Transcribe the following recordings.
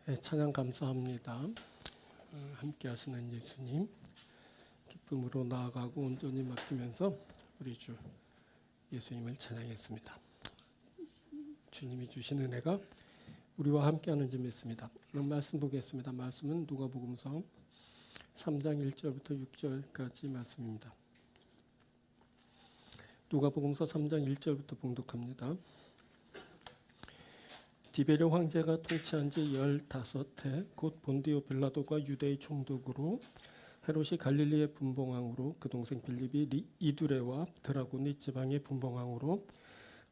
네, 찬양 감사합니다. 함께 하시는 예수님 기쁨으로 나아가고 온전히 맡기면서 우리 주 예수님을 찬양했습니다. 주님이 주신 은혜가 우리와 함께하는 줄 믿습니다. 오늘 말씀 보겠습니다. 말씀은 누가복음서 3장 1절부터 6절까지 말씀입니다. 누가복음서 3장 1절부터 봉독합니다. 디베료 황제가 통치한 지 15해 곧 본디오 빌라도가 유대의 총독으로 헤롯이 갈릴리의 분봉왕으로 그 동생 빌립이 이두레와 드라고니 지방의 분봉왕으로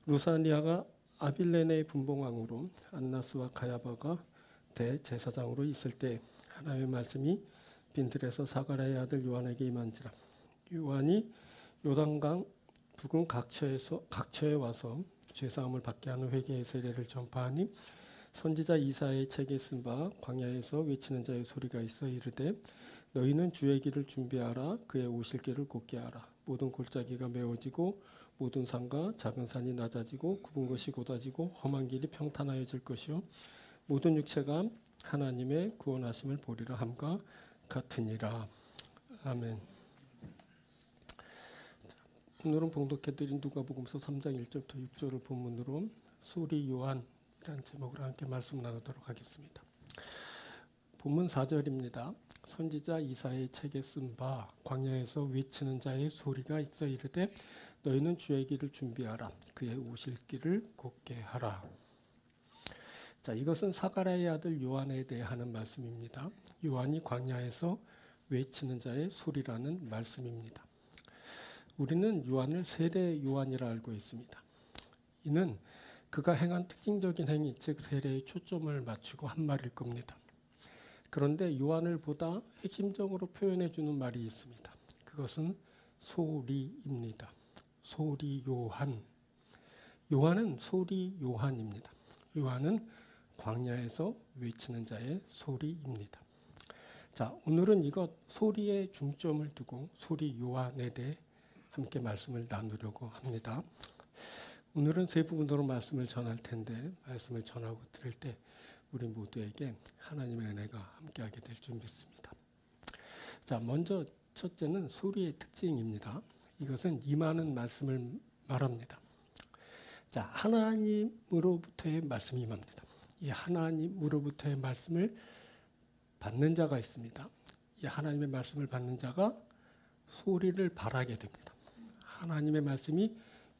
루사니아가 아빌레네의 분봉왕으로 안나스와 가야바가 대제사장으로 있을 때 하나님의 말씀이 빈들에서 사가랴의 아들 요한에게 임한지라. 요한이 요단강 북은 각처에 와서 죄사함을 받게 하는 회개의 세례를 전파하니 선지자 이사야의 책에 쓴 바 광야에서 외치는 자의 소리가 있어 이르되 너희는 주의 길을 준비하라. 그의 오실 길을 곧게 하라. 모든 골짜기가 메워지고 모든 산과 작은 산이 낮아지고 굽은 것이 곧아지고 험한 길이 평탄하여질 것이요 모든 육체가 하나님의 구원하심을 보리라 함과 같으니라. 아멘. 오늘은 봉독해드린 누가복음서 3장 1절부터 6절을 본문으로 소리 요한이라는 제목으로 함께 말씀 나누도록 하겠습니다. 본문 4절입니다. 선지자 이사야의 책에 쓴 바 광야에서 외치는 자의 소리가 있어 이르되 너희는 주의 길을 준비하라. 그의 오실 길을 곧게 하라. 자, 이것은 사가랴의 아들 요한에 대해 하는 말씀입니다. 요한이 광야에서 외치는 자의 소리라는 말씀입니다. 우리는 요한을 세례 요한이라 알고 있습니다. 이는 그가 행한 특징적인 행위, 즉 세례에 초점을 맞추고 한 말일 겁니다. 그런데 요한을 보다 핵심적으로 표현해 주는 말이 있습니다. 그것은 소리입니다. 소리 요한. 요한은 소리 요한입니다. 요한은 광야에서 외치는 자의 소리입니다. 자, 오늘은 이것 소리에 중점을 두고 소리 요한에 대해 함께 말씀을 나누려고 합니다. 오늘은 세 부분으로 말씀을 전할 텐데 말씀을 전하고 들을 때 우리 모두에게 하나님의 은혜가 함께하게 될 줄 믿습니다. 자, 먼저 첫째는 소리의 특징입니다. 이것은 임하는 말씀을 말합니다. 자, 하나님으로부터의 말씀이 임합니다. 이 하나님으로부터의 말씀을 받는 자가 있습니다. 이 하나님의 말씀을 받는 자가 소리를 발하게 됩니다. 하나님의 말씀이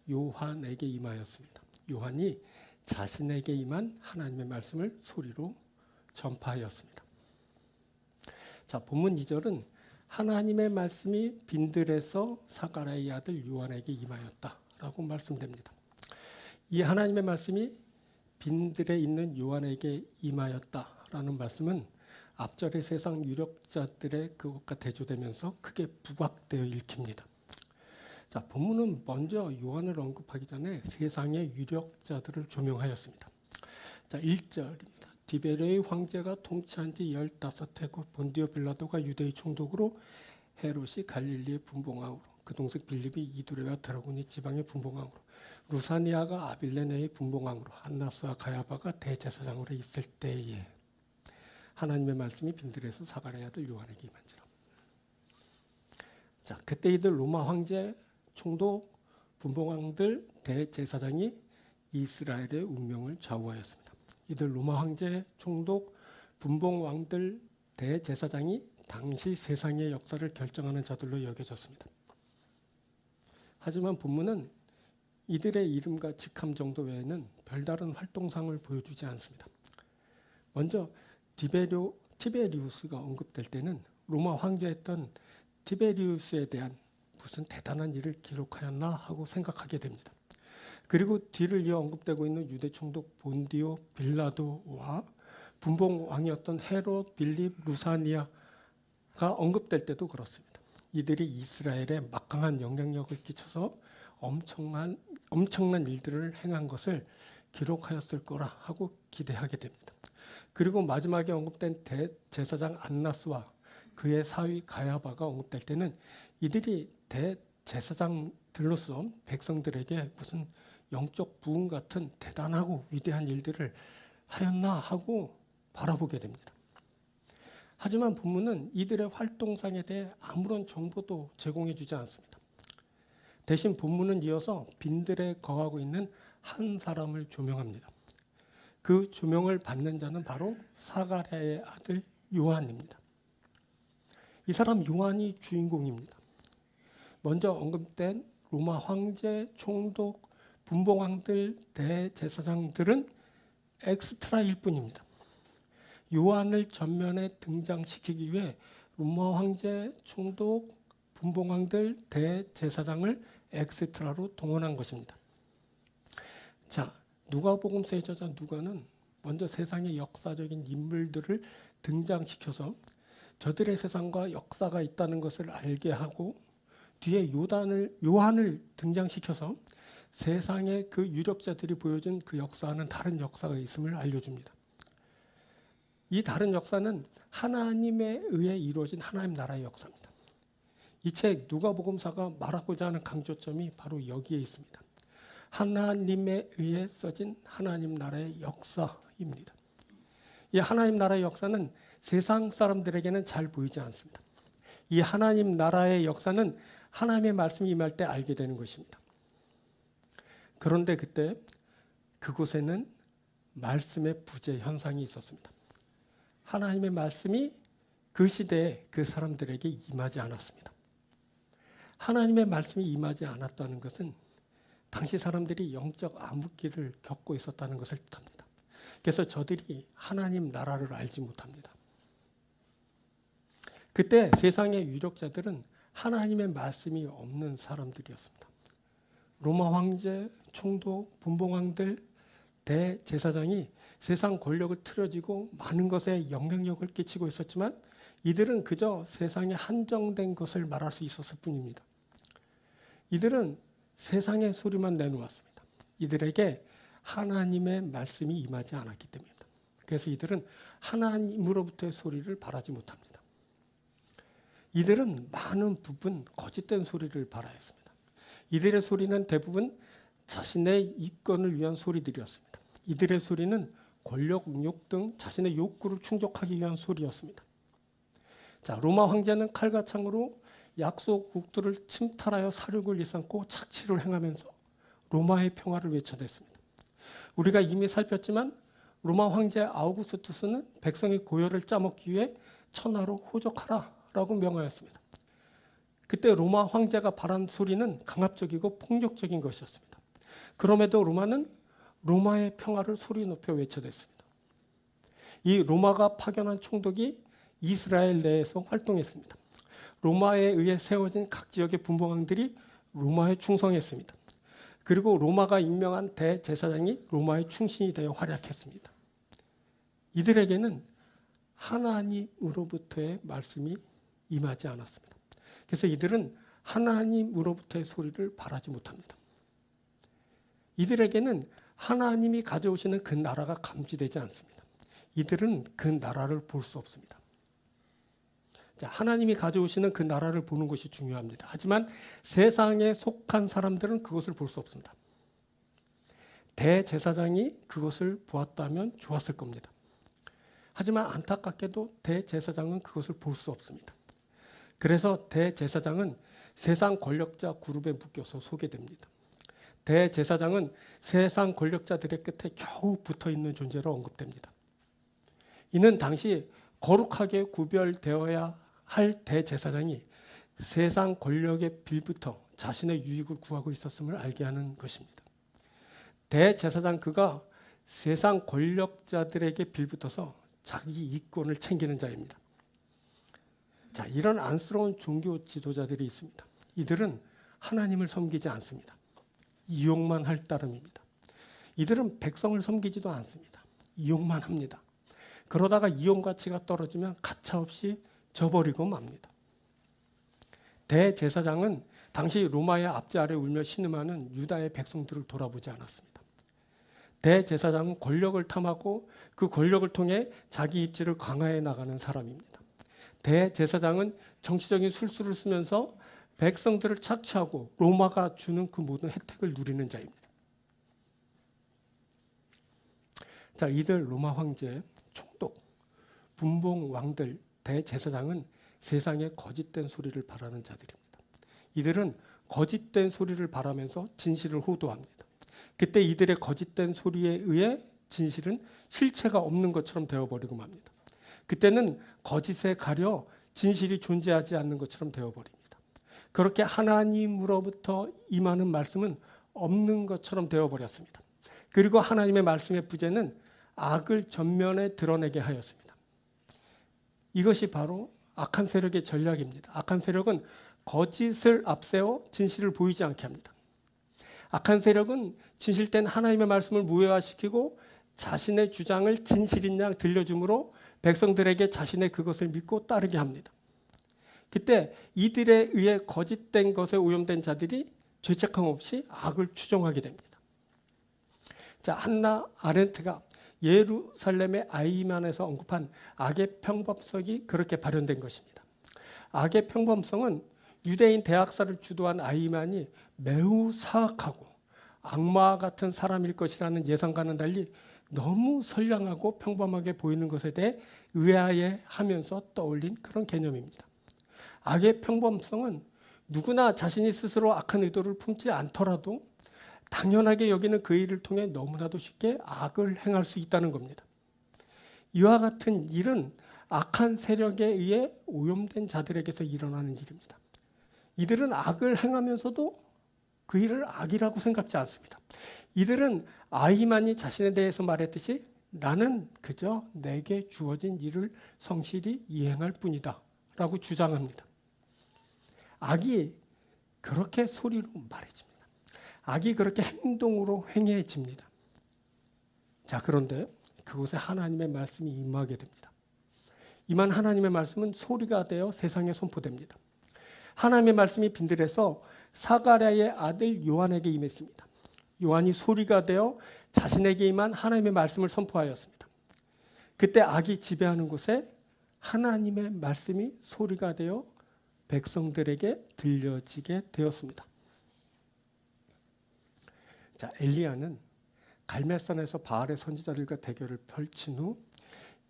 요한에게 임하였습니다. 요한이 자신에게 임한 하나님의 말씀을 소리로 전파하였습니다. 자, 본문 2절은 하나님의 말씀이 빈들에서 사가랴의 아들 요한에게 임하였다라고 말씀됩니다. 이 하나님의 말씀이 빈들에 있는 요한에게 임하였다라는 말씀은 앞절의 세상 유력자들의 그것과 대조되면서 크게 부각되어 읽힙니다. 자, 본문은 먼저 요한을 언급하기 전에 세상의 유력자들을 조명하였습니다. 자, 1절입니다. 디베레의 황제가 통치한 지 15해 곧 본디오 빌라도가 유대의 총독으로 헤롯이 갈릴리의 분봉왕으로 그 동생 빌립이 이두레와 드라고니 지방의 분봉왕으로 루사니아가 아빌레네의 분봉왕으로 안나스와 가야바가 대제사장으로 있을 때에 하나님의 말씀이 빈들에서 사가랴의 아들 요한에게 임한지라. 자, 그때 이들 로마 황제 총독, 분봉왕들, 대제사장이 이스라엘의 운명을 좌우하였습니다. 이들 로마 황제, 총독, 분봉왕들, 대제사장이 당시 세상의 역사를 결정하는 자들로 여겨졌습니다. 하지만 본문은 이들의 이름과 직함 정도 외에는 별다른 활동상을 보여주지 않습니다. 먼저 티베리우스가 언급될 때는 로마 황제였던 티베리우스에 대한 무슨 대단한 일을 기록하였나 하고 생각하게 됩니다. 그리고 뒤를 이어 언급되고 있는 유대 총독 본디오 빌라도와 분봉왕이었던 헤롯, 빌립, 루사니아가 언급될 때도 그렇습니다. 이들이 이스라엘에 막강한 영향력을 끼쳐서 엄청난 일들을 행한 것을 기록하였을 거라 하고 기대하게 됩니다. 그리고 마지막에 언급된 대제사장 안나스와 그의 사위 가야바가 언급될 때는 이들이 대제사장들로서 백성들에게 무슨 영적 부흥 같은 대단하고 위대한 일들을 하였나 하고 바라보게 됩니다. 하지만 본문은 이들의 활동상에 대해 아무런 정보도 제공해 주지 않습니다. 대신 본문은 이어서 빈들에 거하고 있는 한 사람을 조명합니다. 그 조명을 받는 자는 바로 사가랴의 아들 요한입니다. 이 사람 요한이 주인공입니다. 먼저 언급된 로마 황제, 총독, 분봉왕들, 대제사장들은 엑스트라일 뿐입니다. 요한을 전면에 등장시키기 위해 로마 황제, 총독, 분봉왕들, 대제사장을 엑스트라로 동원한 것입니다. 자, 누가복음서의 저자 누가는 먼저 세상의 역사적인 인물들을 등장시켜서 저들의 세상과 역사가 있다는 것을 알게 하고 뒤에 요한을 등장시켜서 세상의 그 유력자들이 보여준 그 역사와는 다른 역사가 있음을 알려줍니다. 이 다른 역사는 하나님에 의해 이루어진 하나님 나라의 역사입니다. 이 책 누가복음서가 말하고자 하는 강조점이 바로 여기에 있습니다. 하나님에 의해 써진 하나님 나라의 역사입니다. 이 하나님 나라의 역사는 세상 사람들에게는 잘 보이지 않습니다. 이 하나님 나라의 역사는 하나님의 말씀이 임할 때 알게 되는 것입니다. 그런데 그때 그곳에는 말씀의 부재 현상이 있었습니다. 하나님의 말씀이 그 시대에 그 사람들에게 임하지 않았습니다. 하나님의 말씀이 임하지 않았다는 것은 당시 사람들이 영적 암흑기를 겪고 있었다는 것을 뜻합니다. 그래서 저들이 하나님 나라를 알지 못합니다. 그때 세상의 유력자들은 하나님의 말씀이 없는 사람들이었습니다. 로마 황제, 총독, 분봉왕들, 대제사장이 세상 권력을 틀어지고 많은 것에 영향력을 끼치고 있었지만 이들은 그저 세상에 한정된 것을 말할 수 있었을 뿐입니다. 이들은 세상의 소리만 내놓았습니다. 이들에게 하나님의 말씀이 임하지 않았기 때문입니다. 그래서 이들은 하나님으로부터의 소리를 바라지 못합니다. 이들은 많은 부분 거짓된 소리를 바라했습니다. 이들의 소리는 대부분 자신의 이권을 위한 소리들이었습니다. 이들의 소리는 권력, 욕 등 자신의 욕구를 충족하기 위한 소리였습니다. 자, 로마 황제는 칼과 창으로 약소국들을 침탈하여 사륙을 일삼고 착취를 행하면서 로마의 평화를 외쳐댔습니다. 우리가 이미 살폈지만 로마 황제 아우구스투스는 백성의 고열을 짜먹기 위해 천하로 호적하라라고 명하였습니다. 그때 로마 황제가 바란 소리는 강압적이고 폭력적인 것이었습니다. 그럼에도 로마는 로마의 평화를 소리 높여 외쳐댔습니다. 이 로마가 파견한 총독이 이스라엘 내에서 활동했습니다. 로마에 의해 세워진 각 지역의 분봉왕들이 로마에 충성했습니다. 그리고 로마가 임명한 대제사장이 로마의 충신이 되어 활약했습니다. 이들에게는 하나님으로부터의 말씀이 임하지 않았습니다. 그래서 이들은 하나님으로부터의 소리를 바라지 못합니다. 이들에게는 하나님이 가져오시는 그 나라가 감지되지 않습니다. 이들은 그 나라를 볼 수 없습니다. 자, 하나님이 가져오시는 그 나라를 보는 것이 중요합니다. 하지만 세상에 속한 사람들은 그것을 볼 수 없습니다. 대제사장이 그것을 보았다면 좋았을 겁니다. 하지만 안타깝게도 대제사장은 그것을 볼 수 없습니다. 그래서 대제사장은 세상 권력자 그룹에 묶여서 소개됩니다. 대제사장은 세상 권력자들의 끝에 겨우 붙어있는 존재로 언급됩니다. 이는 당시 거룩하게 구별되어야 할 대제사장이 세상 권력에 빌부터 자신의 유익을 구하고 있었음을 알게 하는 것입니다. 대제사장 그가 세상 권력자들에게 빌붙어서 자기 이권을 챙기는 자입니다. 자, 이런 안쓰러운 종교 지도자들이 있습니다. 이들은 하나님을 섬기지 않습니다. 이용만 할 따름입니다. 이들은 백성을 섬기지도 않습니다. 이용만 합니다. 그러다가 이용 가치가 떨어지면 가차없이 저버리고 맙니다. 대제사장은 당시 로마의 압제 아래 울며 신음하는 유다의 백성들을 돌아보지 않았습니다. 대제사장은 권력을 탐하고 그 권력을 통해 자기 입지를 강화해 나가는 사람입니다. 대제사장은 정치적인 술수를 쓰면서 백성들을 착취하고 로마가 주는 그 모든 혜택을 누리는 자입니다. 자, 이들 로마 황제, 총독, 분봉 왕들, 대제사장은 세상의 거짓된 소리를 바라는 자들입니다. 이들은 거짓된 소리를 바라면서 진실을 호도합니다. 그때 이들의 거짓된 소리에 의해 진실은 실체가 없는 것처럼 되어버리고 맙니다. 그때는 거짓에 가려 진실이 존재하지 않는 것처럼 되어버립니다. 그렇게 하나님으로부터 임하는 말씀은 없는 것처럼 되어버렸습니다. 그리고 하나님의 말씀의 부재는 악을 전면에 드러내게 하였습니다. 이것이 바로 악한 세력의 전략입니다. 악한 세력은 거짓을 앞세워 진실을 보이지 않게 합니다. 악한 세력은 진실된 하나님의 말씀을 무효화시키고 자신의 주장을 진실인 양 들려줌으로 백성들에게 자신의 그것을 믿고 따르게 합니다. 그때 이들에 의해 거짓된 것에 오염된 자들이 죄책감 없이 악을 추종하게 됩니다. 자, 한나 아렌트가 예루살렘의 아이만에서 언급한 악의 평범성이 그렇게 발현된 것입니다. 악의 평범성은 유대인 대학살을 주도한 아이만이 매우 사악하고 악마 같은 사람일 것이라는 예상과는 달리 너무 선량하고 평범하게 보이는 것에 대해 의아해하면서 떠올린 그런 개념입니다. 악의 평범성은 누구나 자신이 스스로 악한 의도를 품지 않더라도 당연하게 여기는 그 일을 통해 너무나도 쉽게 악을 행할 수 있다는 겁니다. 이와 같은 일은 악한 세력에 의해 오염된 자들에게서 일어나는 일입니다. 이들은 악을 행하면서도 그 일을 악이라고 생각지 않습니다. 이들은 아이만이 자신에 대해서 말했듯이 나는 그저 내게 주어진 일을 성실히 이행할 뿐이다 라고 주장합니다. 악이 그렇게 소리로 말해집니다. 악이 그렇게 행동으로 행해집니다. 자, 그런데 그곳에 하나님의 말씀이 임하게 됩니다. 임한 하나님의 말씀은 소리가 되어 세상에 선포됩니다. 하나님의 말씀이 빈들에서 사가랴의 아들 요한에게 임했습니다. 요한이 소리가 되어 자신에게 임한 하나님의 말씀을 선포하였습니다. 그때 악이 지배하는 곳에 하나님의 말씀이 소리가 되어 백성들에게 들려지게 되었습니다. 자, 엘리야는 갈멜산에서 바알의 선지자들과 대결을 펼친 후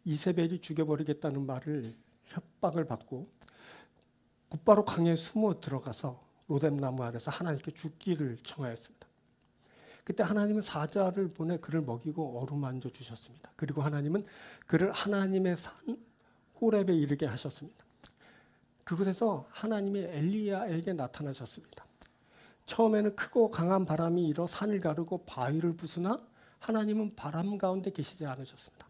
이세벨이 죽여버리겠다는 말을 협박을 받고 곧바로 강에 숨어 들어가서 로뎀나무 아래서 하나님께 죽기를 청하였습니다. 그때 하나님은 사자를 보내 그를 먹이고 어루만져 주셨습니다. 그리고 하나님은 그를 하나님의 산 호렙에 이르게 하셨습니다. 그곳에서 하나님이 엘리야에게 나타나셨습니다. 처음에는 크고 강한 바람이 일어 산을 가르고 바위를 부수나 하나님은 바람 가운데 계시지 않으셨습니다.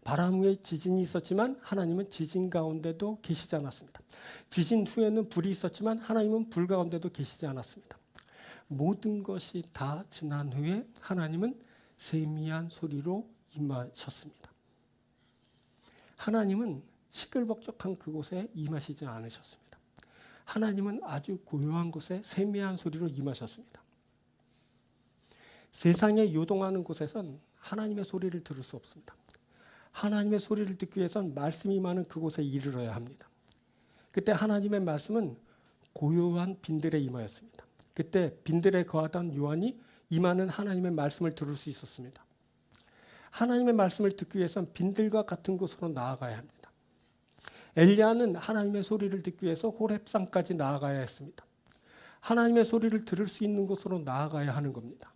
바람 후에 지진이 있었지만 하나님은 지진 가운데도 계시지 않았습니다. 지진 후에는 불이 있었지만 하나님은 불 가운데도 계시지 않았습니다. 모든 것이 다 지난 후에 하나님은 세미한 소리로 임하셨습니다. 하나님은 시끌벅적한 그곳에 임하시지 않으셨습니다. 하나님은 아주 고요한 곳에 세미한 소리로 임하셨습니다. 세상에 요동하는 곳에선 하나님의 소리를 들을 수 없습니다. 하나님의 소리를 듣기 위해선 말씀이 많은 그곳에 이르러야 합니다. 그때 하나님의 말씀은 고요한 빈들에 임하였습니다. 그때 빈들에 거하던 요한이 임하는 하나님의 말씀을 들을 수 있었습니다. 하나님의 말씀을 듣기 위해선 빈들과 같은 곳으로 나아가야 합니다. 엘리야는 하나님의 소리를 듣기 위해서 호렙산까지 나아가야 했습니다. 하나님의 소리를 들을 수 있는 곳으로 나아가야 하는 겁니다.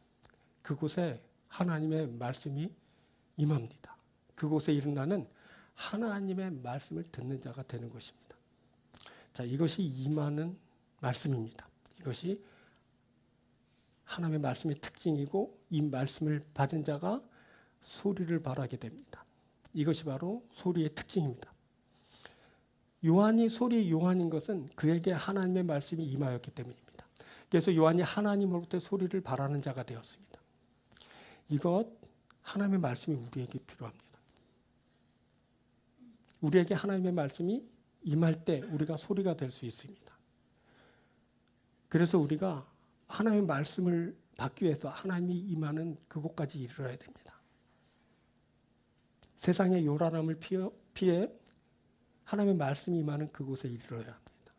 그곳에 하나님의 말씀이 임합니다. 그곳에 일어나는 하나님의 말씀을 듣는 자가 되는 것입니다. 자, 이것이 임하는 말씀입니다. 이것이 하나님의 말씀의 특징이고 이 말씀을 받은 자가 소리를 발하게 됩니다. 이것이 바로 소리의 특징입니다. 요한이 소리 요한인 것은 그에게 하나님의 말씀이 임하였기 때문입니다. 그래서 요한이 하나님으로부터 소리를 발하는 자가 되었습니다. 이것 하나님의 말씀이 우리에게 필요합니다. 우리에게 하나님의 말씀이 임할 때 우리가 소리가 될 수 있습니다. 그래서 우리가 하나님의 말씀을 받기 위해서 하나님이 임하는 그곳까지 이르러야 됩니다. 세상의 요란함을 피해 하나님의 말씀이 임하는 그곳에 이르러야 합니다.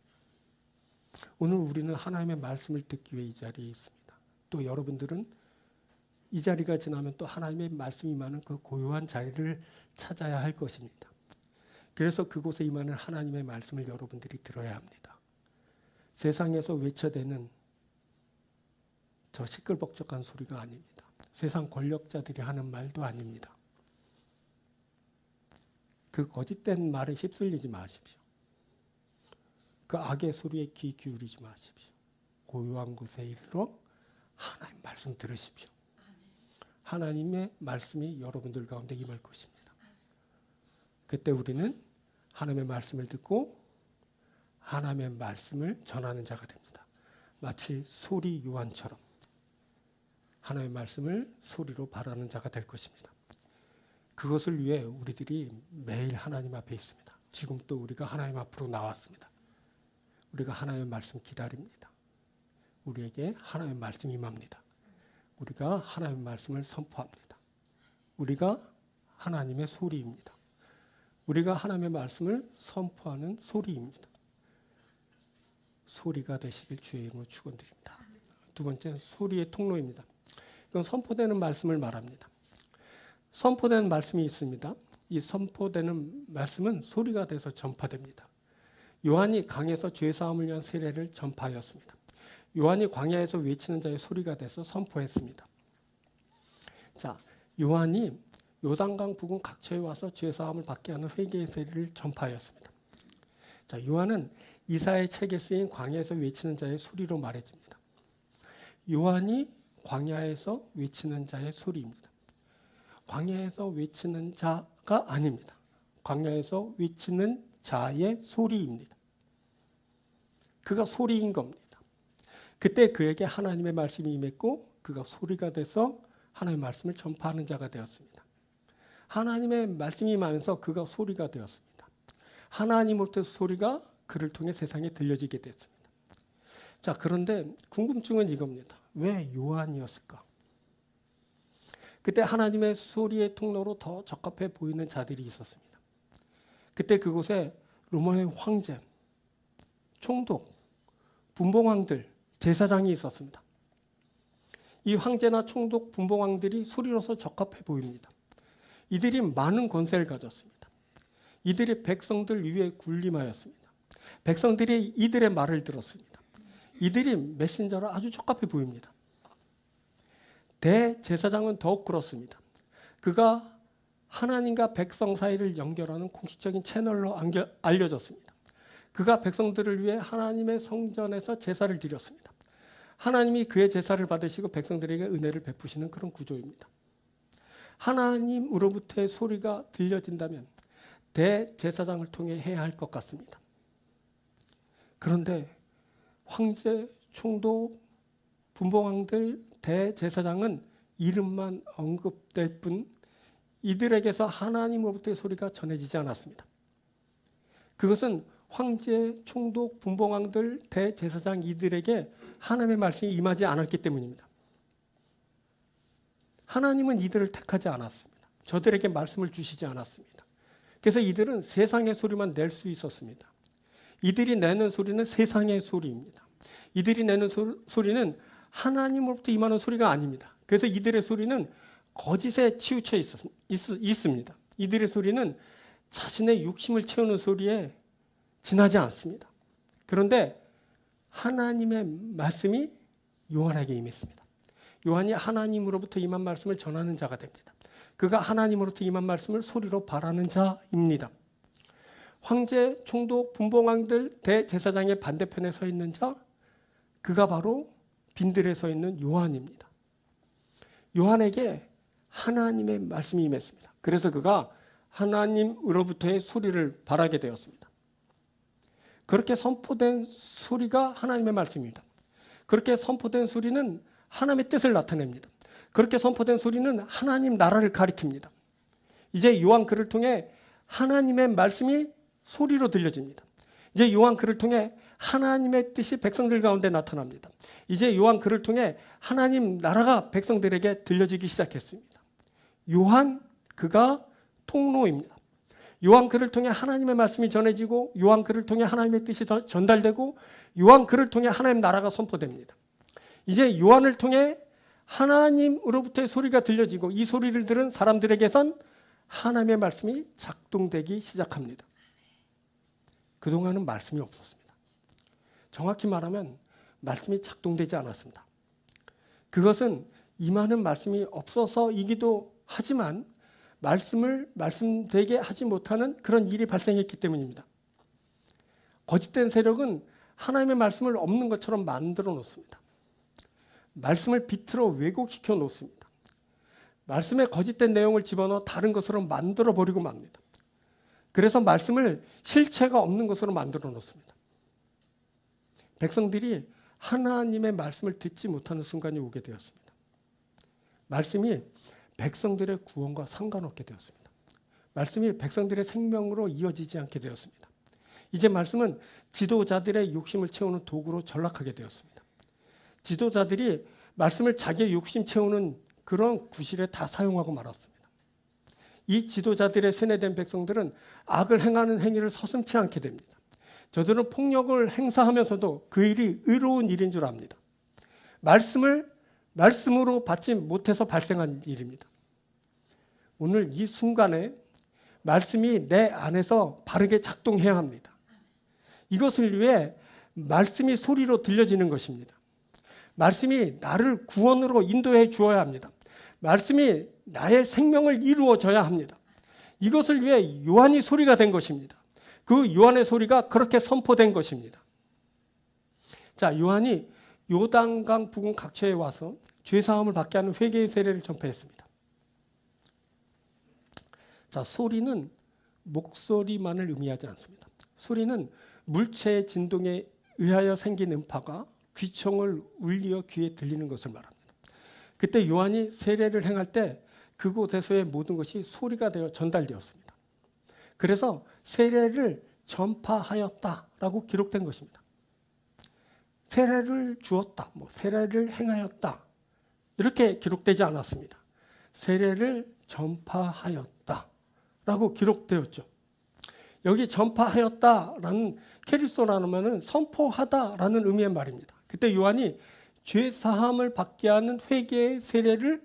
오늘 우리는 하나님의 말씀을 듣기 위해 이 자리에 있습니다. 또 여러분들은 이 자리가 지나면 또 하나님의 말씀이 임하는 그 고요한 자리를 찾아야 할 것입니다. 그래서 그곳에 임하는 하나님의 말씀을 여러분들이 들어야 합니다. 세상에서 외쳐대는 저 시끌벅적한 소리가 아닙니다. 세상 권력자들이 하는 말도 아닙니다. 그 거짓된 말에 휩쓸리지 마십시오. 그 악의 소리에 귀 기울이지 마십시오. 고요한 곳에 이르러 하나님 말씀 들으십시오. 하나님의 말씀이 여러분들 가운데 임할 것입니다. 그때 우리는 하나님의 말씀을 듣고 하나님의 말씀을 전하는 자가 됩니다. 마치 소리 요한처럼 하나님의 말씀을 소리로 발하는 자가 될 것입니다. 그것을 위해 우리들이 매일 하나님 앞에 있습니다. 지금 또 우리가 하나님 앞으로 나왔습니다. 우리가 하나님의 말씀 기다립니다. 우리에게 하나님의 말씀이 임합니다. 우리가 하나님의 말씀을 선포합니다. 우리가 하나님의 소리입니다. 우리가 하나님의 말씀을 선포하는 소리입니다. 소리가 되시길 주의 이름으로 축원드립니다. 두 번째, 소리의 통로입니다. 이건 선포되는 말씀을 말합니다. 선포되는 말씀이 있습니다. 이 선포되는 말씀은 소리가 돼서 전파됩니다. 요한이 강에서 죄사함을 위한 세례를 전파하였습니다. 요한이 광야에서 외치는 자의 소리가 돼서 선포했습니다. 자, 요한이 요단강 부근 각처에 와서 죄사함을 받게 하는 회개의 세례를 전파하였습니다. 자, 요한은 이사야의 책에 쓰인 광야에서 외치는 자의 소리로 말해집니다. 요한이 광야에서 외치는 자의 소리입니다. 광야에서 외치는 자가 아닙니다. 광야에서 외치는 자의 소리입니다. 그가 소리인 겁니다. 그때 그에게 하나님의 말씀이 임했고 그가 소리가 돼서 하나님의 말씀을 전파하는 자가 되었습니다. 하나님의 말씀이 임하면서 그가 소리가 되었습니다. 하나님으로부터 소리가 그를 통해 세상에 들려지게 됐습니다. 자, 그런데 궁금증은 이겁니다. 왜 요한이었을까? 그때 하나님의 소리의 통로로 더 적합해 보이는 자들이 있었습니다. 그때 그곳에 로마의 황제, 총독, 분봉왕들, 제사장이 있었습니다. 이 황제나 총독, 분봉왕들이 소리로서 적합해 보입니다. 이들이 많은 권세를 가졌습니다. 이들이 백성들 위에 군림하였습니다. 백성들이 이들의 말을 들었습니다. 이들이 메신저로 아주 적합해 보입니다. 대제사장은 더욱 그렇습니다. 그가 하나님과 백성 사이를 연결하는 공식적인 채널로 알려졌습니다. 그가 백성들을 위해 하나님의 성전에서 제사를 드렸습니다. 하나님이 그의 제사를 받으시고 백성들에게 은혜를 베푸시는 그런 구조입니다. 하나님으로부터의 소리가 들려진다면 대제사장을 통해 해야 할 것 같습니다. 그런데 황제, 총독, 분봉왕들, 대제사장은 이름만 언급될 뿐 이들에게서 하나님으로부터의 소리가 전해지지 않았습니다. 그것은 황제, 총독, 분봉왕들, 대제사장 이들에게 하나님의 말씀이 임하지 않았기 때문입니다. 하나님은 이들을 택하지 않았습니다. 저들에게 말씀을 주시지 않았습니다. 그래서 이들은 세상의 소리만 낼 수 있었습니다. 이들이 내는 소리는 세상의 소리입니다. 이들이 내는 소리는 하나님으로부터 임하는 소리가 아닙니다. 그래서 이들의 소리는 거짓에 치우쳐 있습니다. 이들의 소리는 자신의 육심을 채우는 소리에 지나지 않습니다. 그런데 하나님의 말씀이 요한에게 임했습니다. 요한이 하나님으로부터 임한 말씀을 전하는 자가 됩니다. 그가 하나님으로부터 임한 말씀을 소리로 발하는 자입니다. 황제, 총독, 분봉왕들, 대제사장의 반대편에 서 있는 자, 그가 바로 빈들에 서 있는 요한입니다. 요한에게 하나님의 말씀이 임했습니다. 그래서 그가 하나님으로부터의 소리를 발하게 되었습니다. 그렇게 선포된 소리가 하나님의 말씀입니다. 그렇게 선포된 소리는 하나님의 뜻을 나타냅니다. 그렇게 선포된 소리는 하나님 나라를 가리킵니다. 이제 요한 글을 통해 하나님의 말씀이 소리로 들려집니다. 이제 요한 글을 통해 하나님의 뜻이 백성들 가운데 나타납니다. 이제 요한 글을 통해 하나님 나라가 백성들에게 들려지기 시작했습니다. 요한, 그가 통로입니다. 요한 글을 통해 하나님의 말씀이 전해지고 요한 글을 통해 하나님의 뜻이 전달되고 요한 글을 통해 하나님 나라가 선포됩니다. 이제 요한을 통해 하나님으로부터의 소리가 들려지고 이 소리를 들은 사람들에게선 하나님의 말씀이 작동되기 시작합니다. 그동안은 말씀이 없었습니다. 정확히 말하면 말씀이 작동되지 않았습니다. 그것은 임하는 말씀이 없어서이기도 하지만 말씀을 말씀되게 하지 못하는 그런 일이 발생했기 때문입니다. 거짓된 세력은 하나님의 말씀을 없는 것처럼 만들어 놓습니다. 말씀을 비틀어 왜곡시켜 놓습니다. 말씀에 거짓된 내용을 집어넣어 다른 것으로 만들어 버리고 맙니다. 그래서 말씀을 실체가 없는 것으로 만들어 놓습니다. 백성들이 하나님의 말씀을 듣지 못하는 순간이 오게 되었습니다. 말씀이 백성들의 구원과 상관없게 되었습니다. 말씀이 백성들의 생명으로 이어지지 않게 되었습니다. 이제 말씀은 지도자들의 욕심을 채우는 도구로 전락하게 되었습니다. 지도자들이 말씀을 자기의 욕심 채우는 그런 구실에 다 사용하고 말았습니다. 이 지도자들의 세뇌된 백성들은 악을 행하는 행위를 서슴지 않게 됩니다. 저들은 폭력을 행사하면서도 그 일이 의로운 일인 줄 압니다. 말씀으로 받지 못해서 발생한 일입니다. 오늘 이 순간에 말씀이 내 안에서 바르게 작동해야 합니다. 이것을 위해 말씀이 소리로 들려지는 것입니다. 말씀이 나를 구원으로 인도해 주어야 합니다. 말씀이 나의 생명을 이루어져야 합니다. 이것을 위해 요한이 소리가 된 것입니다. 그 요한의 소리가 그렇게 선포된 것입니다. 자, 요한이 요단강 부근 각처에 와서 죄사함을 받게 하는 회개의 세례를 전파했습니다. 자, 소리는 목소리만을 의미하지 않습니다. 소리는 물체의 진동에 의하여 생긴 음파가 귀청을 울리어 귀에 들리는 것을 말합니다. 그때 요한이 세례를 행할 때 그곳에서의 모든 것이 소리가 되어 전달되었습니다. 그래서 세례를 전파하였다라고 기록된 것입니다. 세례를 주었다, 세례를 행하였다 이렇게 기록되지 않았습니다. 세례를 전파하였다라고 기록되었죠. 여기 전파하였다라는 캐리소라는 말은 선포하다라는 의미의 말입니다. 그때 요한이 죄 사함을 받게 하는 회개의 세례를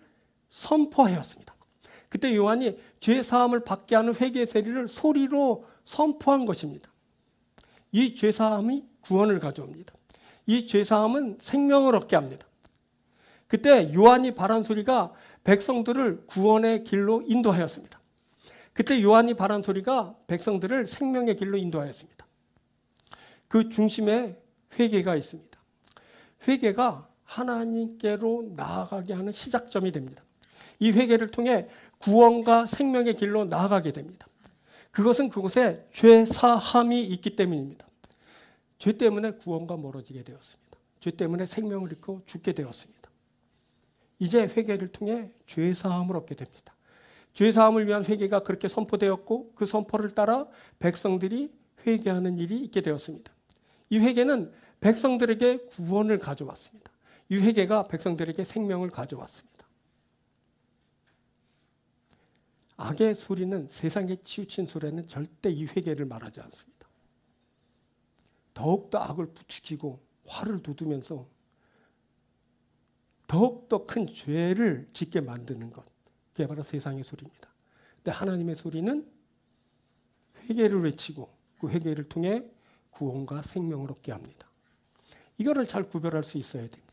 선포하였습니다. 그때 요한이 죄 사함을 받게 하는 회개의 세례를 소리로 선포한 것입니다. 이 죄 사함이 구원을 가져옵니다. 이 죄 사함은 생명을 얻게 합니다. 그때 요한이 바란 소리가 백성들을 구원의 길로 인도하였습니다. 그때 요한이 바란 소리가 백성들을 생명의 길로 인도하였습니다. 그 중심에 회개가 있습니다. 회개가 하나님께로 나아가게 하는 시작점이 됩니다. 이 회개를 통해 구원과 생명의 길로 나아가게 됩니다. 그것은 그곳에 죄 사함이 있기 때문입니다. 죄 때문에 구원과 멀어지게 되었습니다. 죄 때문에 생명을 잃고 죽게 되었습니다. 이제 회개를 통해 죄 사함을 얻게 됩니다. 죄 사함을 위한 회개가 그렇게 선포되었고 그 선포를 따라 백성들이 회개하는 일이 있게 되었습니다. 이 회개는 백성들에게 구원을 가져왔습니다. 이 회개가 백성들에게 생명을 가져왔습니다. 악의 소리는, 세상에 치우친 소리는 절대 이 회개를 말하지 않습니다. 더욱더 악을 부추기고 화를 돋우면서 더욱더 큰 죄를 짓게 만드는 것, 그게 바로 세상의 소리입니다. 근데 하나님의 소리는 회개를 외치고 그 회개를 통해 구원과 생명을 얻게 합니다. 이거를 잘 구별할 수 있어야 됩니다.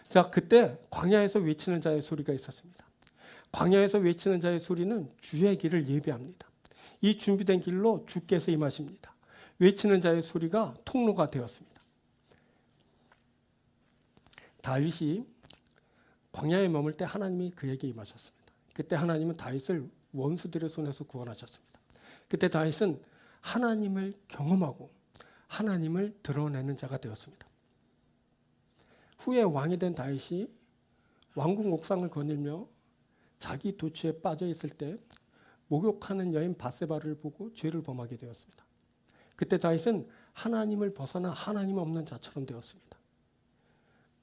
자, 그때 광야에서 외치는 자의 소리가 있었습니다. 광야에서 외치는 자의 소리는 주의 길을 예비합니다. 이 준비된 길로 주께서 임하십니다. 외치는 자의 소리가 통로가 되었습니다. 다윗이 광야에 머물 때 하나님이 그에게 임하셨습니다. 그때 하나님은 다윗을 원수들의 손에서 구원하셨습니다. 그때 다윗은 하나님을 경험하고 하나님을 드러내는 자가 되었습니다. 후에 왕이 된 다윗이 왕궁 옥상을 거닐며 자기 도취에 빠져 있을 때 목욕하는 여인 밧세바를 보고 죄를 범하게 되었습니다. 그때 다윗은 하나님을 벗어나 하나님 없는 자처럼 되었습니다.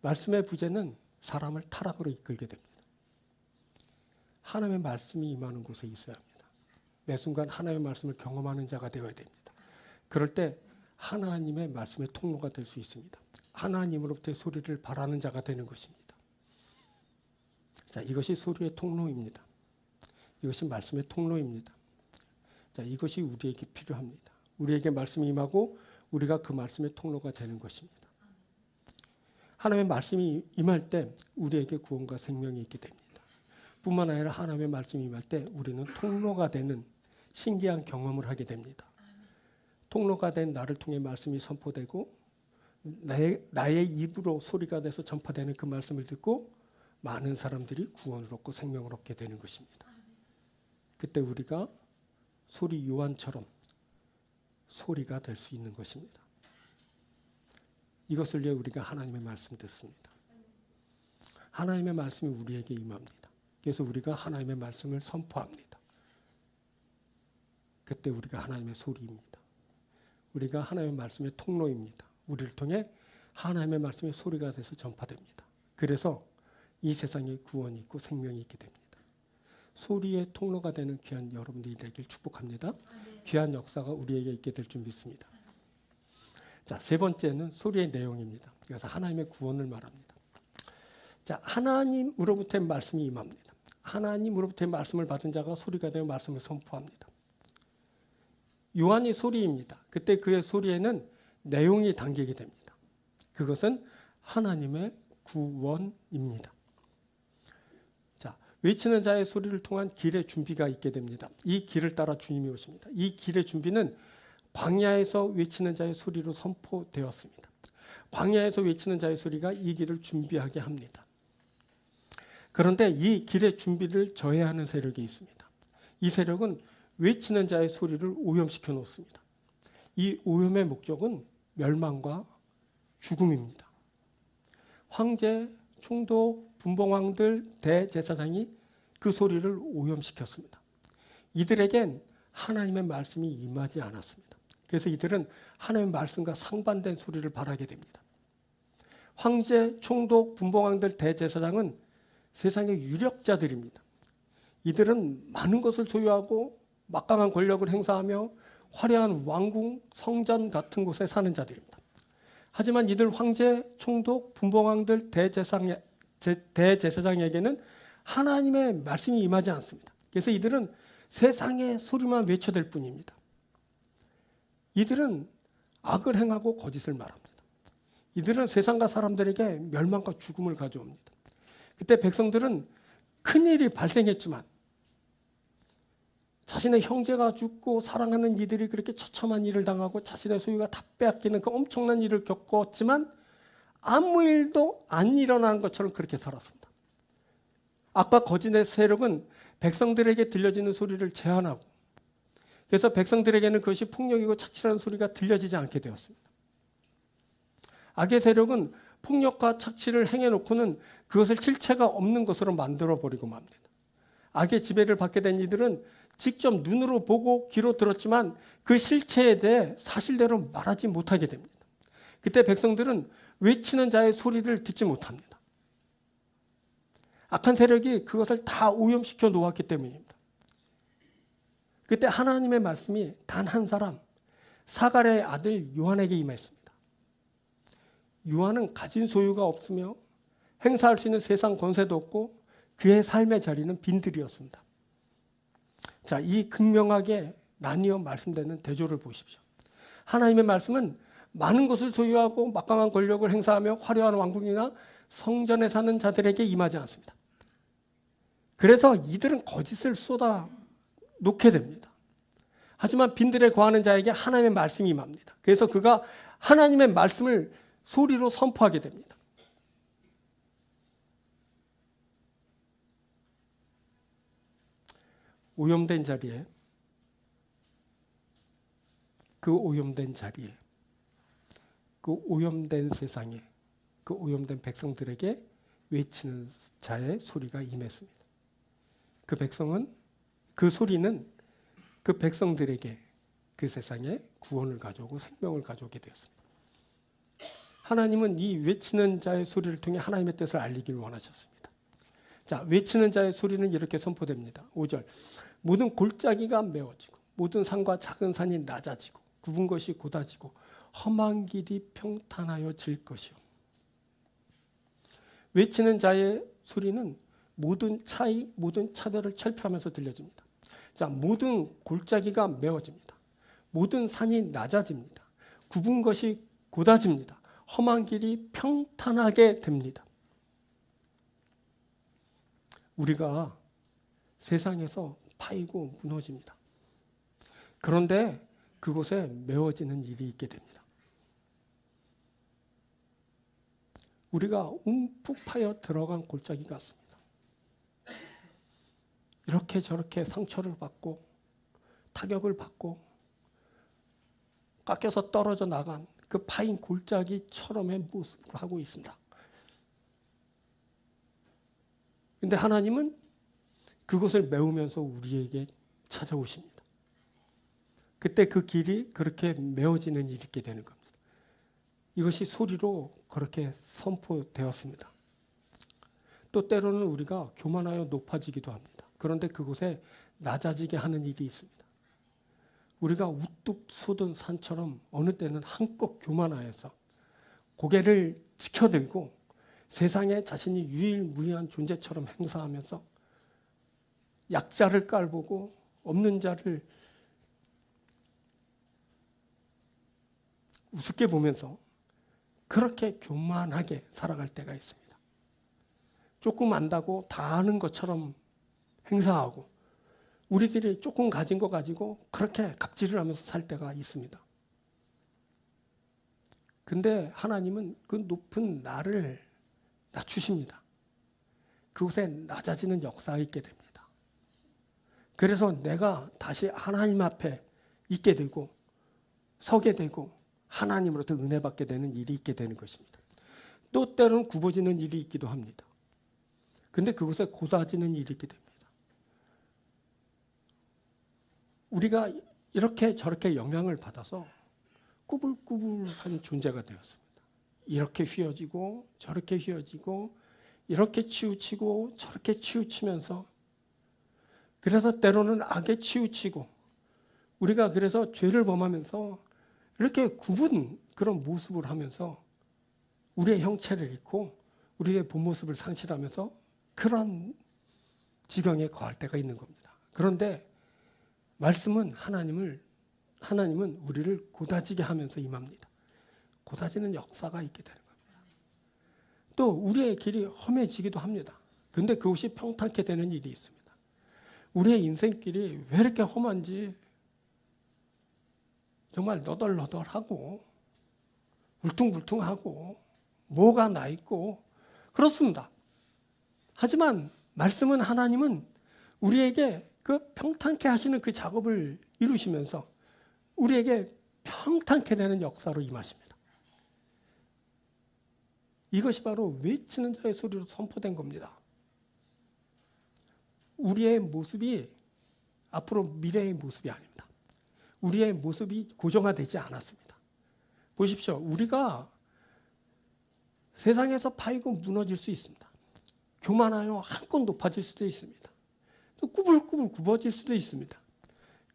말씀의 부재는 사람을 타락으로 이끌게 됩니다. 하나님의 말씀이 임하는 곳에 있어야 합니다. 매 순간 하나님의 말씀을 경험하는 자가 되어야 됩니다. 그럴 때 하나님의 말씀의 통로가 될 수 있습니다. 하나님으로부터의 소리를 바라는 자가 되는 것입니다. 자, 이것이 소리의 통로입니다. 이것이 말씀의 통로입니다. 자, 이것이 우리에게 필요합니다. 우리에게 말씀이 임하고 우리가 그 말씀의 통로가 되는 것입니다. 하나님의 말씀이 임할 때 우리에게 구원과 생명이 있게 됩니다. 뿐만 아니라 하나님의 말씀이 임할 때 우리는 통로가 되는 신기한 경험을 하게 됩니다. 통로가 된 나를 통해 말씀이 선포되고 나의 입으로 소리가 돼서 전파되는 그 말씀을 듣고 많은 사람들이 구원을 얻고 생명을 얻게 되는 것입니다. 그때 우리가 소리 요한처럼 소리가 될 수 있는 것입니다. 이것을 위해 우리가 하나님의 말씀 듣습니다. 하나님의 말씀이 우리에게 임합니다. 그래서 우리가 하나님의 말씀을 선포합니다. 그때 우리가 하나님의 소리입니다. 우리가 하나님의 말씀의 통로입니다. 우리를 통해 하나님의 말씀의 소리가 돼서 전파됩니다. 그래서 이 세상에 구원이 있고 생명이 있게 됩니다. 소리의 통로가 되는 귀한 여러분들이 되길 축복합니다. 귀한 역사가 우리에게 있게 될 줄 믿습니다. 자, 세 번째는 소리의 내용입니다. 그래서 하나님의 구원을 말합니다. 자, 하나님으로부터의 말씀이 임합니다. 하나님으로부터의 말씀을 받은 자가 소리가 되어 말씀을 선포합니다. 요한이 소리입니다. 그때 그의 소리에는 내용이 담기게 됩니다. 그것은 하나님의 구원입니다. 자, 외치는 자의 소리를 통한 길의 준비가 있게 됩니다. 이 길을 따라 주님이 오십니다. 이 길의 준비는 광야에서 외치는 자의 소리로 선포되었습니다. 광야에서 외치는 자의 소리가 이 길을 준비하게 합니다. 그런데 이 길의 준비를 저해하는 세력이 있습니다. 이 세력은 외치는 자의 소리를 오염시켜 놓습니다. 이 오염의 목적은 멸망과 죽음입니다. 황제, 총독, 분봉왕들, 대제사장이 그 소리를 오염시켰습니다. 이들에겐 하나님의 말씀이 임하지 않았습니다. 그래서 이들은 하나님의 말씀과 상반된 소리를 바라게 됩니다. 황제, 총독, 분봉왕들, 대제사장은 세상의 유력자들입니다. 이들은 많은 것을 소유하고 막강한 권력을 행사하며 화려한 왕궁, 성전 같은 곳에 사는 자들입니다. 하지만 이들 황제, 총독, 분봉왕들, 대제사장에게는 하나님의 말씀이 임하지 않습니다. 그래서 이들은 세상의 소리만 외쳐댈 뿐입니다. 이들은 악을 행하고 거짓을 말합니다. 이들은 세상과 사람들에게 멸망과 죽음을 가져옵니다. 그때 백성들은 큰일이 발생했지만 자신의 형제가 죽고 사랑하는 이들이 그렇게 처참한 일을 당하고 자신의 소유가 다 빼앗기는 그 엄청난 일을 겪었지만 아무 일도 안 일어나는 것처럼 그렇게 살았습니다. 악과 거짓의 세력은 백성들에게 들려지는 소리를 제한하고 그래서 백성들에게는 그것이 폭력이고 착취라는 소리가 들려지지 않게 되었습니다. 악의 세력은 폭력과 착취를 행해놓고는 그것을 실체가 없는 것으로 만들어버리고 맙니다. 악의 지배를 받게 된 이들은 직접 눈으로 보고 귀로 들었지만 그 실체에 대해 사실대로 말하지 못하게 됩니다. 그때 백성들은 외치는 자의 소리를 듣지 못합니다. 악한 세력이 그것을 다 오염시켜 놓았기 때문입니다. 그때 하나님의 말씀이 단 한 사람, 사가랴의 아들 요한에게 임했습니다. 요한은 가진 소유가 없으며 행사할 수 있는 세상 권세도 없고 그의 삶의 자리는 빈들이었습니다. 자, 이 극명하게 나뉘어 말씀되는 대조를 보십시오. 하나님의 말씀은 많은 것을 소유하고 막강한 권력을 행사하며 화려한 왕궁이나 성전에 사는 자들에게 임하지 않습니다. 그래서 이들은 거짓을 쏟아 놓게 됩니다. 하지만 빈들에 거하는 자에게 하나님의 말씀이 임합니다. 그래서 그가 하나님의 말씀을 소리로 선포하게 됩니다. 오염된 자리에, 그 오염된 자리에, 그 오염된 세상에, 그 오염된 백성들에게 외치는 자의 소리가 임했습니다. 그 백성은, 그 소리는 그 백성들에게 그 세상에 구원을 가져오고 생명을 가져오게 되었습니다. 하나님은 이 외치는 자의 소리를 통해 하나님의 뜻을 알리기를 원하셨습니다. 자, 외치는 자의 소리는 이렇게 선포됩니다. 5절. 모든 골짜기가 메워지고 모든 산과 작은 산이 낮아지고 굽은 것이 곧아지고 험한 길이 평탄하여질 것이요. 외치는 자의 소리는 모든 차이, 모든 차별을 철폐하면서 들려집니다. 자, 모든 골짜기가 메워집니다. 모든 산이 낮아집니다. 굽은 것이 곧아집니다. 험한 길이 평탄하게 됩니다. 우리가 세상에서 파이고 무너집니다. 그런데 그곳에 메워지는 일이 있게 됩니다. 우리가 움푹 파여 들어간 골짜기 같습니다. 이렇게 저렇게 상처를 받고 타격을 받고 깎여서 떨어져 나간 그 파인 골짜기처럼의 모습을 하고 있습니다. 근데 하나님은 그것을 메우면서 우리에게 찾아오십니다. 그때 그 길이 그렇게 메워지는 일이 있게 되는 겁니다. 이것이 소리로 그렇게 선포되었습니다. 또 때로는 우리가 교만하여 높아지기도 합니다. 그런데 그곳에 낮아지게 하는 일이 있습니다. 우리가 우뚝 솟은 산처럼 어느 때는 한껏 교만하여서 고개를 치켜들고 세상에 자신이 유일무이한 존재처럼 행사하면서 약자를 깔보고 없는 자를 우습게 보면서 그렇게 교만하게 살아갈 때가 있습니다. 조금 안다고 다 아는 것처럼 행사하고 우리들이 조금 가진 거 가지고 그렇게 갑질을 하면서 살 때가 있습니다. 근데 하나님은 그 높은 나를 낮추십니다. 그곳에 낮아지는 역사가 있게 됩니다. 그래서 내가 다시 하나님 앞에 있게 되고 서게 되고 하나님으로부터 은혜 받게 되는 일이 있게 되는 것입니다. 또 때로는 굽어지는 일이 있기도 합니다. 근데 그곳에 곧아지는 일이 있게 됩니다. 우리가 이렇게 저렇게 영향을 받아서 꾸불꾸불한 존재가 되었습니다. 이렇게 휘어지고 저렇게 휘어지고 이렇게 치우치고 저렇게 치우치면서 그래서 때로는 악에 치우치고 우리가 그래서 죄를 범하면서 이렇게 굽은 그런 모습을 하면서 우리의 형체를 잃고 우리의 본 모습을 상실하면서 그런 지경에 거할 때가 있는 겁니다. 그런데 말씀은 하나님은 우리를 곧아지게 하면서 임합니다. 곧아지는 역사가 있게 되는 겁니다. 또 우리의 길이 험해지기도 합니다. 그런데 그것이 평탄케 되는 일이 있습니다. 우리의 인생길이 왜 이렇게 험한지 정말 너덜너덜하고 울퉁불퉁하고 뭐가 나 있고 그렇습니다. 하지만 말씀은 하나님은 우리에게 그 평탄케 하시는 그 작업을 이루시면서 우리에게 평탄케 되는 역사로 임하십니다. 이것이 바로 외치는 자의 소리로 선포된 겁니다. 우리의 모습이 앞으로 미래의 모습이 아닙니다. 우리의 모습이 고정화되지 않았습니다. 보십시오. 우리가 세상에서 파이고 무너질 수 있습니다. 교만하여 한껏 높아질 수도 있습니다. 또 꾸불꾸불 굽어질 수도 있습니다.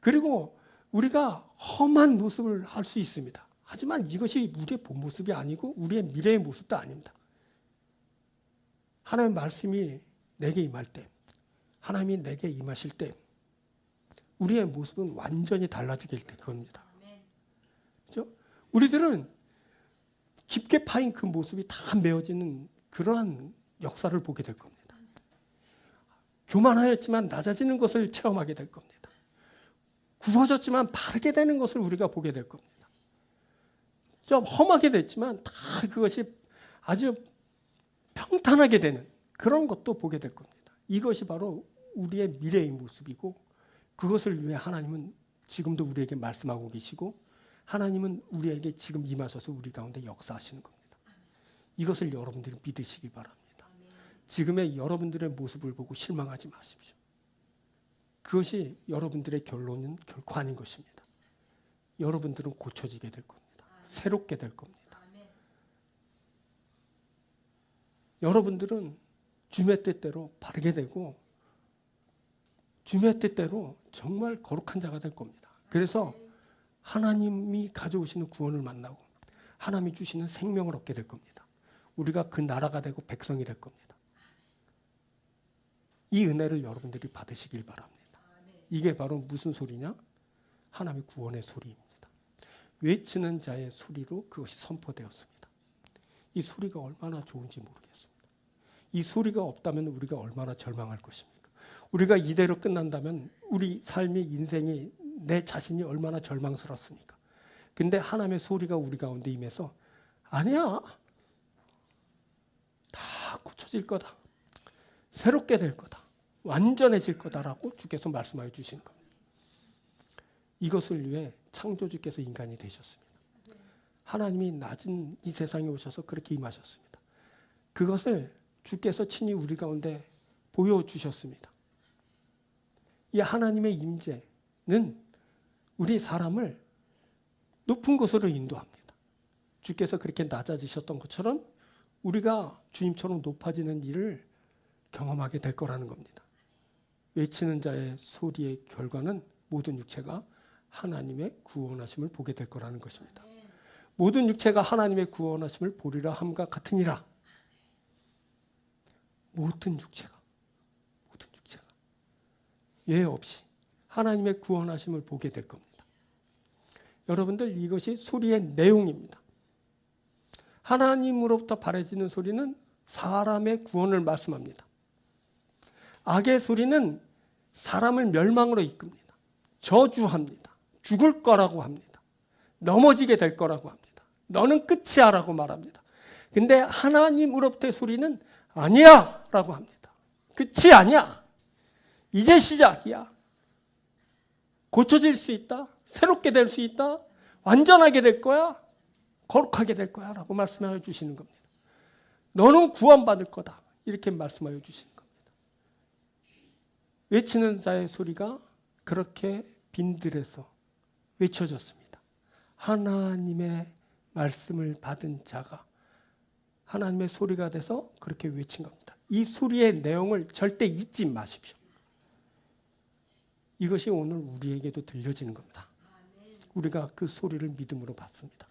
그리고 우리가 험한 모습을 할 수 있습니다. 하지만 이것이 우리의 본 모습이 아니고 우리의 미래의 모습도 아닙니다. 하나님의 말씀이 내게 임할 때, 하나님이 내게 임하실 때 우리의 모습은 완전히 달라지게 될 겁니다. 그렇죠? 우리들은 깊게 파인 그 모습이 다 메어지는 그러한 역사를 보게 될 겁니다. 교만하였지만 낮아지는 것을 체험하게 될 겁니다. 굽어졌지만 바르게 되는 것을 우리가 보게 될 겁니다. 좀 험하게 됐지만 다 그것이 아주 평탄하게 되는 그런 것도 보게 될 겁니다. 이것이 바로 우리의 미래의 모습이고 그것을 위해 하나님은 지금도 우리에게 말씀하고 계시고 하나님은 우리에게 지금 임하셔서 우리 가운데 역사하시는 겁니다. 이것을 여러분들이 믿으시기 바랍니다. 지금의 여러분들의 모습을 보고 실망하지 마십시오. 그것이 여러분들의 결론은 결코 아닌 것입니다. 여러분들은 고쳐지게 될 겁니다. 새롭게 될 겁니다. 여러분들은 주님의 뜻대로 바르게 되고 주님의 뜻대로 정말 거룩한 자가 될 겁니다. 그래서 하나님이 가져오시는 구원을 만나고 하나님이 주시는 생명을 얻게 될 겁니다. 우리가 그 나라가 되고 백성이 될 겁니다. 이 은혜를 여러분들이 받으시길 바랍니다. 이게 바로 무슨 소리냐? 하나님의 구원의 소리입니다. 외치는 자의 소리로 그것이 선포되었습니다. 이 소리가 얼마나 좋은지 모르겠습니다. 이 소리가 없다면 우리가 얼마나 절망할 것입니까? 우리가 이대로 끝난다면 우리 삶의 인생이 내 자신이 얼마나 절망스럽습니까? 근데 하나님의 소리가 우리 가운데 임해서 아니야, 다 고쳐질 거다, 새롭게 될 거다, 완전해질 거다라고 주께서 말씀하여 주시는 겁니다. 이것을 위해 창조주께서 인간이 되셨습니다. 하나님이 낮은 이 세상에 오셔서 그렇게 임하셨습니다. 그것을 주께서 친히 우리 가운데 보여주셨습니다. 이 하나님의 임재는 우리 사람을 높은 곳으로 인도합니다. 주께서 그렇게 낮아지셨던 것처럼 우리가 주님처럼 높아지는 일을 경험하게 될 거라는 겁니다. 외치는 자의 소리의 결과는 모든 육체가 하나님의 구원하심을 보게 될 거라는 것입니다. 모든 육체가 하나님의 구원하심을 보리라 함과 같으니라. 모든 육체가 예외 없이 하나님의 구원하심을 보게 될 겁니다. 여러분들, 이것이 소리의 내용입니다. 하나님으로부터 발해지는 소리는 사람의 구원을 말씀합니다. 악의 소리는 사람을 멸망으로 이끕니다. 저주합니다. 죽을 거라고 합니다. 넘어지게 될 거라고 합니다. 너는 끝이야 라고 말합니다. 근데 하나님으로부터의 소리는 아니야 라고 합니다. 끝이 아니야. 이제 시작이야. 고쳐질 수 있다. 새롭게 될 수 있다. 완전하게 될 거야. 거룩하게 될 거야 라고 말씀하여 주시는 겁니다. 너는 구원받을 거다. 이렇게 말씀하여 주시는 겁니다. 외치는 자의 소리가 그렇게 빈들에서 외쳐졌습니다. 하나님의 말씀을 받은 자가 하나님의 소리가 돼서 그렇게 외친 겁니다. 이 소리의 내용을 절대 잊지 마십시오. 이것이 오늘 우리에게도 들려지는 겁니다. 우리가 그 소리를 믿음으로 받습니다.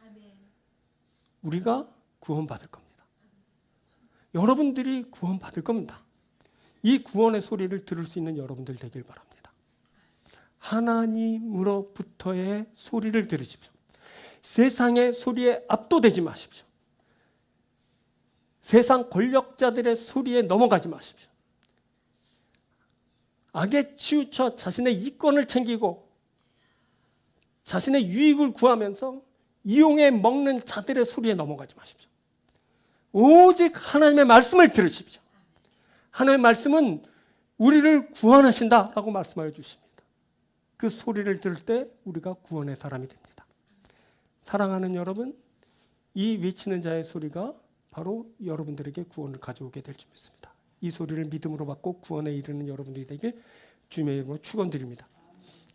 우리가 구원받을 겁니다. 여러분들이 구원받을 겁니다. 이 구원의 소리를 들을 수 있는 여러분들 되길 바랍니다. 하나님으로부터의 소리를 들으십시오. 세상의 소리에 압도되지 마십시오. 세상 권력자들의 소리에 넘어가지 마십시오. 악에 치우쳐 자신의 이권을 챙기고 자신의 유익을 구하면서 이용해 먹는 자들의 소리에 넘어가지 마십시오. 오직 하나님의 말씀을 들으십시오. 하나님의 말씀은 우리를 구원하신다라고 말씀하여 주십니다. 그 소리를 들을 때 우리가 구원의 사람이 됩니다. 사랑하는 여러분, 이 외치는 자의 소리가 바로 여러분들에게 구원을 가져오게 될 줄 믿습니다. 이 소리를 믿음으로 받고 구원에 이르는 여러분들이 되길 주님의 이름으로 축원드립니다.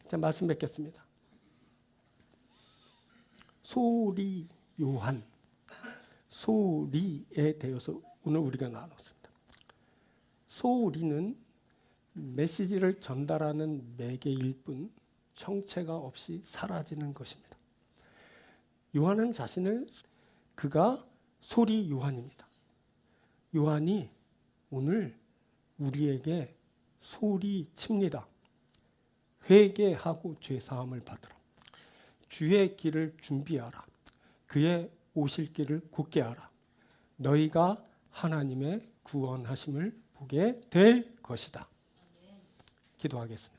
자, 말씀 뵙겠습니다. 소리 요한, 소리에 대해서 오늘 우리가 나눴습니다. 소리는 메시지를 전달하는 매개일 뿐 형체가 없이 사라지는 것입니다. 요한은 자신을 그가 소리 요한입니다. 요한이 오늘 우리에게 소리칩니다. 회개하고 죄사함을 받으라. 주의 길을 준비하라. 그의 오실 길을 곧게 하라. 너희가 하나님의 구원하심을 보게 될 것이다. 기도하겠습니다.